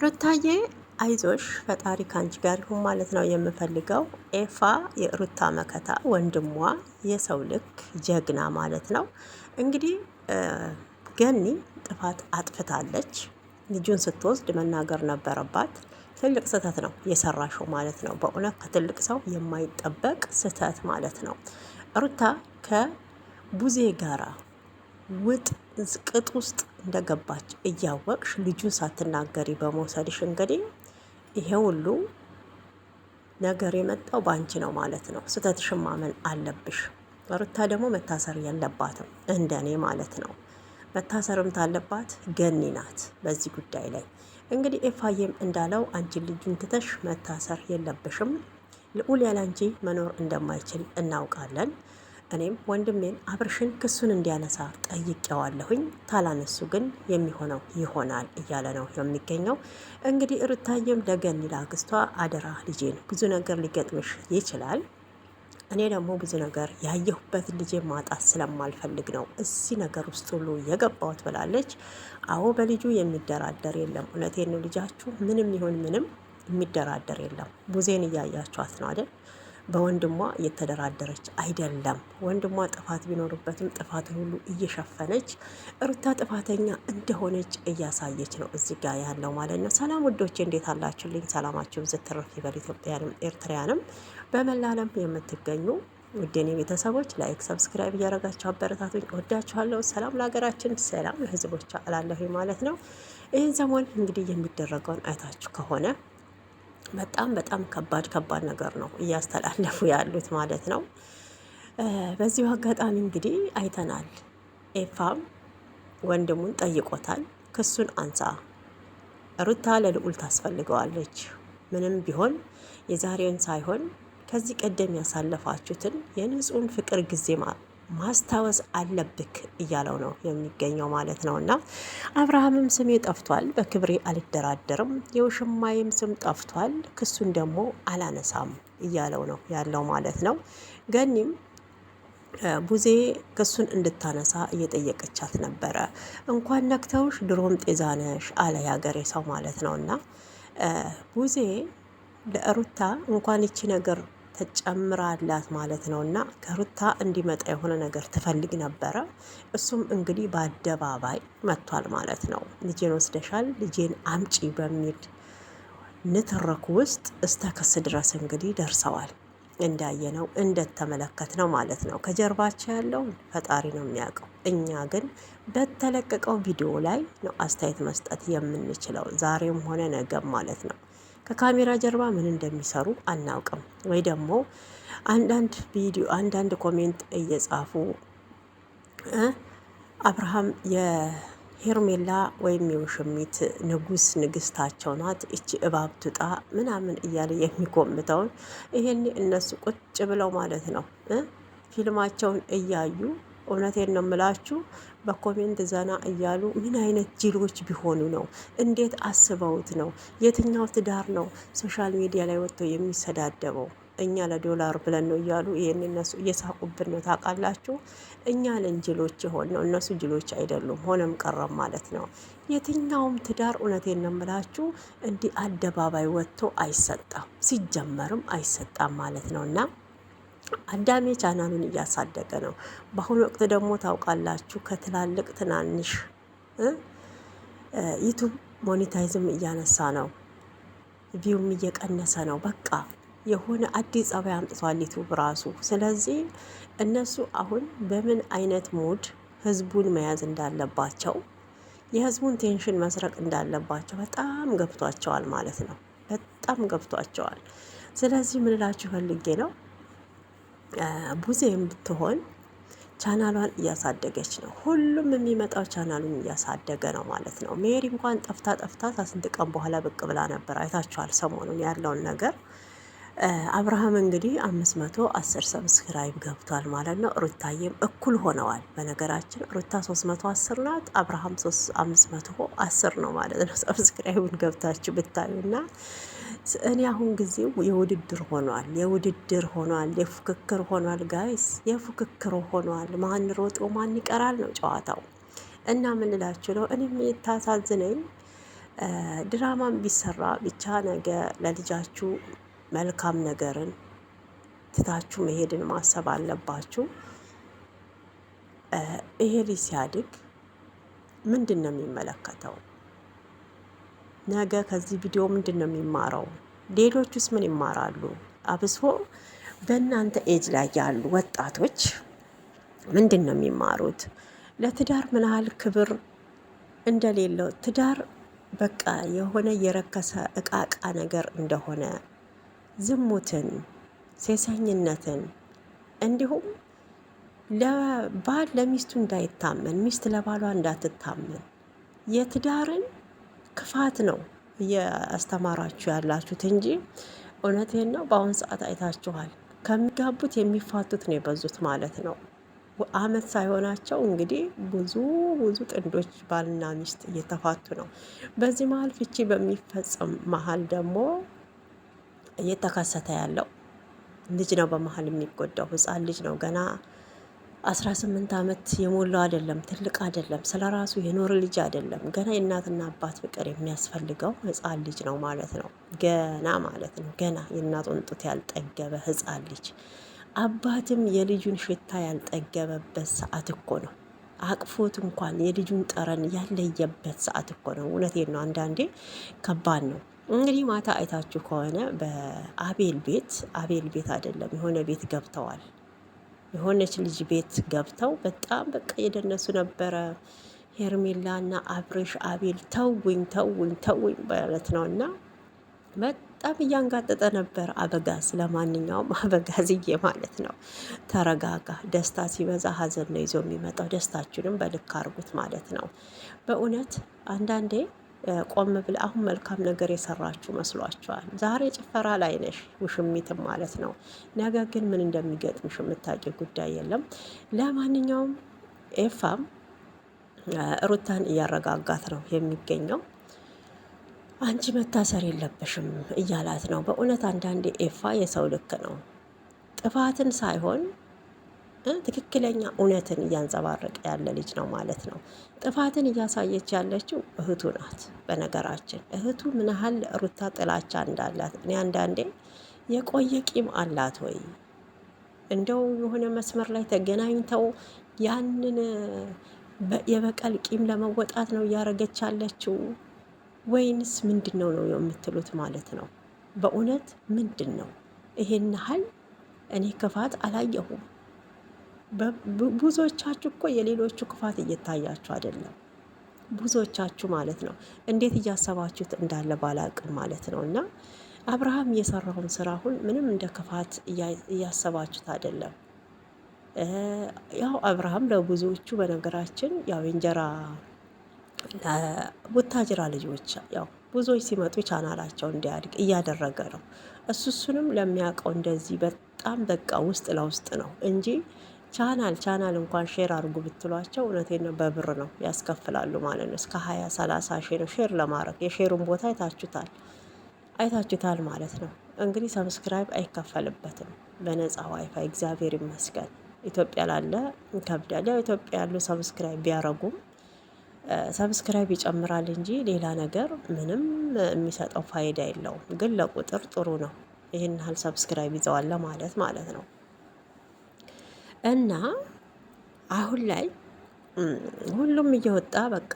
ሩታዬ አይዞሽ ፈጣሪ ካንቺ ጋር ይሁን ማለት ነው የምፈልገው። ኤፋ የሩታ መከታ ወንድሟ የሰው ልክ ጀግና ማለት ነው። እንግዲህ ገኒ ጥፋት አጥፍታለች። ልጁን ስትወስድ መናገር ነበረባት። ትልቅ ስህተት ነው የሰራሽው ማለት ነው። በእውነት ከትልቅ ሰው የማይጠበቅ ስህተት ማለት ነው። ሩታ ከቡዜ ጋራ ውጥ ቅጥ ውስጥ እንደገባች እያወቅሽ ልጁን ሳትናገሪ በመውሰድሽ እንግዲህ ይሄ ሁሉ ነገር የመጣው በአንቺ ነው ማለት ነው። ስህተትሽን ማመን አለብሽ። ሩታ ደግሞ መታሰር የለባትም እንደኔ ማለት ነው። መታሰርም ታለባት ገኒ ናት በዚህ ጉዳይ ላይ እንግዲህ ኤፋዬም እንዳለው አንቺ ልጁን ትተሽ መታሰር የለብሽም። ልዑል ያለ አንቺ መኖር እንደማይችል እናውቃለን። እኔም ወንድሜን አብርሽን ክሱን እንዲያነሳ ጠይቄዋለሁኝ። ታላነሱ ግን የሚሆነው ይሆናል እያለ ነው የሚገኘው። እንግዲህ ሩታዬም ለገኒ ላክስቷ አደራ ልጄን ብዙ ነገር ሊገጥምሽ ይችላል። እኔ ደግሞ ብዙ ነገር ያየሁበት ልጄ ማጣት ስለማልፈልግ ነው እዚህ ነገር ውስጥ ሁሉ የገባሁት ብላለች። አዎ በልጁ የሚደራደር የለም። እውነቴን ነው። ልጃችሁ ምንም ይሁን ምንም የሚደራደር የለም። ቡዜን እያያችኋት ነው አይደል? በወንድሟ እየተደራደረች አይደለም። ወንድሟ ጥፋት ቢኖርበትም ጥፋትን ሁሉ እየሸፈነች ሩታ ጥፋተኛ እንደሆነች እያሳየች ነው እዚህ ጋር ያለው ማለት ነው። ሰላም ውዶቼ እንዴት አላችሁልኝ? ሰላማችሁ ዝትርፍ ይበል። ኢትዮጵያንም ኤርትራያንም በመላ ዓለም የምትገኙ ውዴኔ ቤተሰቦች ላይክ ሰብስክራይብ እያደረጋችሁ አበረታቱኝ። ወዳችኋለሁ። ሰላም ለሀገራችን፣ ሰላም ለሕዝቦቿ አላለሁ ማለት ነው። ይህን ሰሞን እንግዲህ የሚደረገውን አይታችሁ ከሆነ በጣም ከባድ ነገር ነው እያስተላለፉ ያሉት ማለት ነው። በዚሁ አጋጣሚ እንግዲህ አይተናል። ኤፋም ወንድሙን ጠይቆታል። ክሱን አንሳ፣ ሩታ ለልዑል ታስፈልገዋለች። ምንም ቢሆን የዛሬውን ሳይሆን ከዚህ ቀደም ያሳለፋችሁትን የንጹህን ፍቅር ጊዜ ማስታወስ አለብክ እያለው ነው የሚገኘው ማለት ነው። እና አብርሃምም ስሜ ጠፍቷል፣ በክብሬ አልደራደርም፣ የውሽማይም ስም ጠፍቷል፣ ክሱን ደግሞ አላነሳም እያለው ነው ያለው ማለት ነው። ገኒም ቡዜ ክሱን እንድታነሳ እየጠየቀቻት ነበረ። እንኳን ነክተውሽ ድሮም ጤዛነሽ አለ ያገሬ ሰው ማለት ነው። እና ቡዜ ለሩታ እንኳን ይቺ ነገር ተጨምራላት ማለት ነው። እና ከሩታ እንዲመጣ የሆነ ነገር ትፈልግ ነበረ። እሱም እንግዲህ በአደባባይ መጥቷል ማለት ነው። ልጄን ወስደሻል፣ ልጄን አምጪ በሚል ንትርክ ውስጥ እስተ ክስ ድረስ እንግዲህ ደርሰዋል። እንዳየነው እንደተመለከትነው ማለት ነው። ከጀርባቸው ያለውን ፈጣሪ ነው የሚያውቀው። እኛ ግን በተለቀቀው ቪዲዮ ላይ ነው አስተያየት መስጠት የምንችለው፣ ዛሬም ሆነ ነገም ማለት ነው። ከካሜራ ጀርባ ምን እንደሚሰሩ አናውቅም። ወይ ደግሞ አንዳንድ ኮሜንት እየጻፉ አብርሃም የሄርሜላ ወይም የውሽሚት ንግስታቸው ናት፣ እቺ እባብ ትውጣ ምናምን እያለ የሚኮምተውን ይሄን እነሱ ቁጭ ብለው ማለት ነው ፊልማቸውን እያዩ እውነቴን ነው የምላችሁ በኮሜንት ዘና እያሉ ምን አይነት ጅሎች ቢሆኑ ነው? እንዴት አስበውት ነው? የትኛው ትዳር ነው ሶሻል ሚዲያ ላይ ወጥቶ የሚሰዳደበው? እኛ ለዶላር ብለን ነው እያሉ ይህን እነሱ እየሳቁብን ነው። ታውቃላችሁ፣ እኛ ነን ጅሎች የሆን ነው፣ እነሱ ጅሎች አይደሉም። ሆነም ቀረም ማለት ነው። የትኛውም ትዳር እውነቴን ነው የምላችሁ እንዲህ አደባባይ ወጥቶ አይሰጣም፣ ሲጀመርም አይሰጣም ማለት ነው። እና አዳሜ ቻናሉን እያሳደገ ነው። በአሁኑ ወቅት ደግሞ ታውቃላችሁ ከትላልቅ ትናንሽ ዩቱብ ሞኔታይዝም እያነሳ ነው፣ ቪውም እየቀነሰ ነው። በቃ የሆነ አዲስ ጸባይ አምጥቷል ዩቱብ ራሱ። ስለዚህ እነሱ አሁን በምን አይነት ሙድ ህዝቡን መያዝ እንዳለባቸው፣ የህዝቡን ቴንሽን መስረቅ እንዳለባቸው በጣም ገብቷቸዋል ማለት ነው። በጣም ገብቷቸዋል። ስለዚህ ምንላችሁ ፈልጌ ነው ቡዜም ብትሆን ቻናሏን እያሳደገች ነው። ሁሉም የሚመጣው ቻናሉን እያሳደገ ነው ማለት ነው። ሜሪ እንኳን ጠፍታ ከስንት ቀን በኋላ ብቅ ብላ ነበር። አይታችኋል ሰሞኑን ያለውን ነገር። አብርሃም እንግዲህ 510 ሰብስክራይብ ገብቷል ማለት ነው። ሩታዬም እኩል ሆነዋል። በነገራችን ሩታ 310 ናት፣ አብርሃም 510 ነው ማለት ነው። ሰብስክራይቡን ገብታችሁ ብታዩና እኔ አሁን ጊዜው የውድድር ሆኗል፣ የፉክክር ሆኗል ጋይስ፣ የፉክክር ሆኗል። ማን ሮጦ ማን ይቀራል ነው ጨዋታው። እና ምን እላችሁ ነው እኔም የታሳዝነኝ ድራማም ቢሰራ ብቻ ነገ ለልጃችሁ መልካም ነገርን ትታችሁ መሄድን ማሰብ አለባችሁ። ይሄ ልጅ ሲያድግ ምንድን ነው የሚመለከተው? ነገ ከዚህ ቪዲዮ ምንድን ነው የሚማረው? ሌሎቹስ ምን ይማራሉ? አብሶ በእናንተ ኤጅ ላይ ያሉ ወጣቶች ምንድን ነው የሚማሩት? ለትዳር ምን ያህል ክብር እንደሌለው፣ ትዳር በቃ የሆነ የረከሰ እቃቃ ነገር እንደሆነ፣ ዝሙትን፣ ሴሰኝነትን እንዲሁም ለባል ለሚስቱ እንዳይታመን፣ ሚስት ለባሏ እንዳትታመን የትዳርን ክፋት ነው እያስተማራችሁ ያላችሁት እንጂ እውነቴን ነው። በአሁኑ ሰዓት አይታችኋል፣ ከሚጋቡት የሚፋቱት ነው የበዙት ማለት ነው። አመት ሳይሆናቸው እንግዲህ ብዙ ጥንዶች ባልና ሚስት እየተፋቱ ነው። በዚህ መሀል ፍቺ በሚፈጸም መሀል ደግሞ እየተከሰተ ያለው ልጅ ነው በመሀል የሚጎዳው። ህፃን ልጅ ነው ገና 18 ዓመት የሞላው አይደለም፣ ትልቅ አይደለም፣ ስለ ራሱ የኖረ ልጅ አይደለም። ገና የእናትና አባት ፍቅር የሚያስፈልገው ህፃን ልጅ ነው ማለት ነው። ገና ማለት ነው ገና የእናቱን ጡት ያልጠገበ ህፃን ልጅ፣ አባትም የልጁን ሽታ ያልጠገበበት ሰዓት እኮ ነው። አቅፎት እንኳን የልጁን ጠረን ያለየበት ሰዓት እኮ ነው። እውነቴን ነው። አንዳንዴ ከባድ ነው። እንግዲህ ማታ አይታችሁ ከሆነ በአቤል ቤት አይደለም የሆነ ቤት ገብተዋል። የሆነች ልጅ ቤት ገብተው በጣም በቃ የደነሱ ነበረ። ሄርሜላና አብርሽ አቤል ተውኝ ማለት ነው። እና በጣም እያንጋጠጠ ነበር አበጋዝ። ለማንኛውም አበጋዝዬ ማለት ነው ተረጋጋ። ደስታ ሲበዛ ሀዘን ነው ይዞ የሚመጣው። ደስታችሁንም በልክ አርጉት ማለት ነው። በእውነት አንዳንዴ ቆም ብል አሁን መልካም ነገር የሰራችሁ መስሏችኋል። ዛሬ ጭፈራ ላይ ነሽ ውሽሚትም ማለት ነው። ነገ ግን ምን እንደሚገጥምሽ የምታውቂው ጉዳይ የለም። ለማንኛውም ኤፋም ሩታን እያረጋጋት ነው የሚገኘው። አንቺ መታሰር የለብሽም እያላት ነው። በእውነት አንዳንዴ ኤፋ የሰው ልክ ነው። ጥፋትን ሳይሆን ትክክለኛ እውነትን እያንጸባረቀ ያለ ልጅ ነው ማለት ነው። ጥፋትን እያሳየች ያለችው እህቱ ናት። በነገራችን እህቱ ምን ያህል ሩታ ጥላቻ እንዳላት እኔ አንዳንዴ የቆየ ቂም አላት ወይ እንደው የሆነ መስመር ላይ ተገናኝተው ያንን የበቀል ቂም ለመወጣት ነው እያረገች ያለችው ወይንስ ምንድን ነው የምትሉት ማለት ነው። በእውነት ምንድን ነው ይሄን ያህል? እኔ ክፋት አላየሁም። ብዙዎቻችሁ እኮ የሌሎቹ ክፋት እየታያችሁ አይደለም። ብዙዎቻችሁ ማለት ነው እንዴት እያሰባችሁት እንዳለ ባላቅም ማለት ነው። እና አብርሃም የሰራውን ስራ አሁን ምንም እንደ ክፋት እያሰባችሁት አይደለም። ያው አብርሃም ለብዙዎቹ በነገራችን ያው እንጀራ ቡታጅራ ልጆች ያው ብዙዎች ሲመጡ ቻናላቸው እንዲያድግ እያደረገ ነው። እሱንም ለሚያውቀው እንደዚህ በጣም በቃ ውስጥ ለውስጥ ነው እንጂ ቻናል እንኳን ሼር አድርጉ ብትሏቸው እውነቴን ነው በብር ነው ያስከፍላሉ ማለት ነው። እስከ 20-30 ሺህ ነው ሼር ለማድረግ። የሼሩን ቦታ አይታችሁታል ማለት ነው። እንግዲህ ሰብስክራይብ አይከፈልበትም፣ በነፃ ዋይፋይ እግዚአብሔር ይመስገን። ኢትዮጵያ ላለ ይከብዳል። ያው ኢትዮጵያ ያሉ ሰብስክራይብ ቢያረጉም ሰብስክራይብ ይጨምራል እንጂ ሌላ ነገር ምንም የሚሰጠው ፋይዳ የለውም። ግን ለቁጥር ጥሩ ነው። ይህን ያህል ሰብስክራይብ ይዘዋል ማለት ነው። እና አሁን ላይ ሁሉም እየወጣ በቃ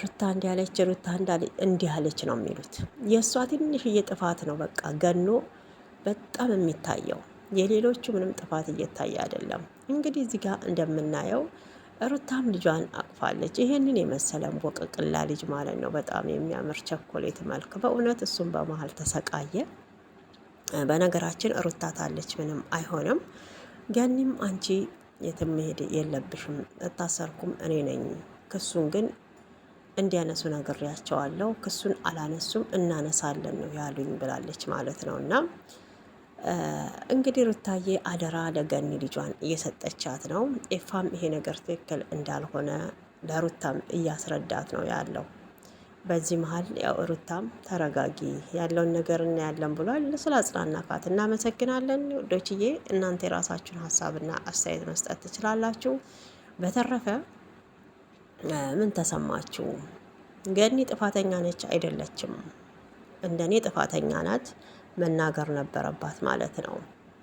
ሩታ እንዲያለች ሩታ እንዲያለች ነው የሚሉት። የእሷ ትንሽዬ ጥፋት ነው በቃ ገኖ በጣም የሚታየው። የሌሎቹ ምንም ጥፋት እየታየ አይደለም። እንግዲህ እዚህ ጋር እንደምናየው ሩታም ልጇን አቅፋለች። ይሄንን የመሰለን ቦቅቅላ ልጅ ማለት ነው። በጣም የሚያምር ቸኮሌት መልክ በእውነት እሱም በመሀል ተሰቃየ። በነገራችን ሩታ ታለች፣ ምንም አይሆንም። ገኒም አንቺ የትም መሄድ የለብሽም፣ እታሰርኩም እኔ ነኝ፣ ክሱን ግን እንዲያነሱ ነግሬያቸዋለሁ፣ ክሱን አላነሱም፣ እናነሳለን ነው ያሉኝ ብላለች ማለት ነው። እና እንግዲህ ሩታዬ አደራ ለገኒ ልጇን እየሰጠቻት ነው። ኤፋም ይሄ ነገር ትክክል እንዳልሆነ ለሩታም እያስረዳት ነው ያለው። በዚህ መሀል ያው ሩታም ተረጋጊ ያለውን ነገር እናያለን ብሏል። ስላጽናናካት እናመሰግናለን። ወዶችዬ እናንተ የራሳችሁን ሀሳብና አስተያየት መስጠት ትችላላችሁ። በተረፈ ምን ተሰማችሁ? ገኒ ጥፋተኛ ነች አይደለችም? እንደኔ ጥፋተኛ ናት። መናገር ነበረባት ማለት ነው።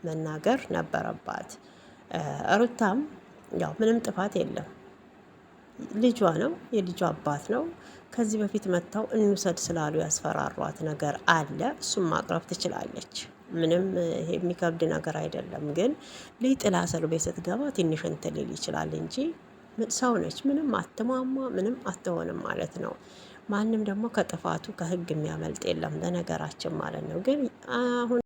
መናገር ነበረባት። ሩታም ያው ምንም ጥፋት የለም። ልጇ ነው፣ የልጇ አባት ነው። ከዚህ በፊት መጥተው እንውሰድ ስላሉ ያስፈራሯት ነገር አለ። እሱም ማቅረብ ትችላለች። ምንም ይሄ የሚከብድ ነገር አይደለም። ግን ልጅ ጥላ እስር ቤት ስትገባ ትንሽ እንትን ሊል ይችላል እንጂ ሰው ነች። ምንም አትሟሟ፣ ምንም አትሆንም ማለት ነው። ማንም ደግሞ ከጥፋቱ ከህግ የሚያመልጥ የለም በነገራችን ማለት ነው። ግን አሁን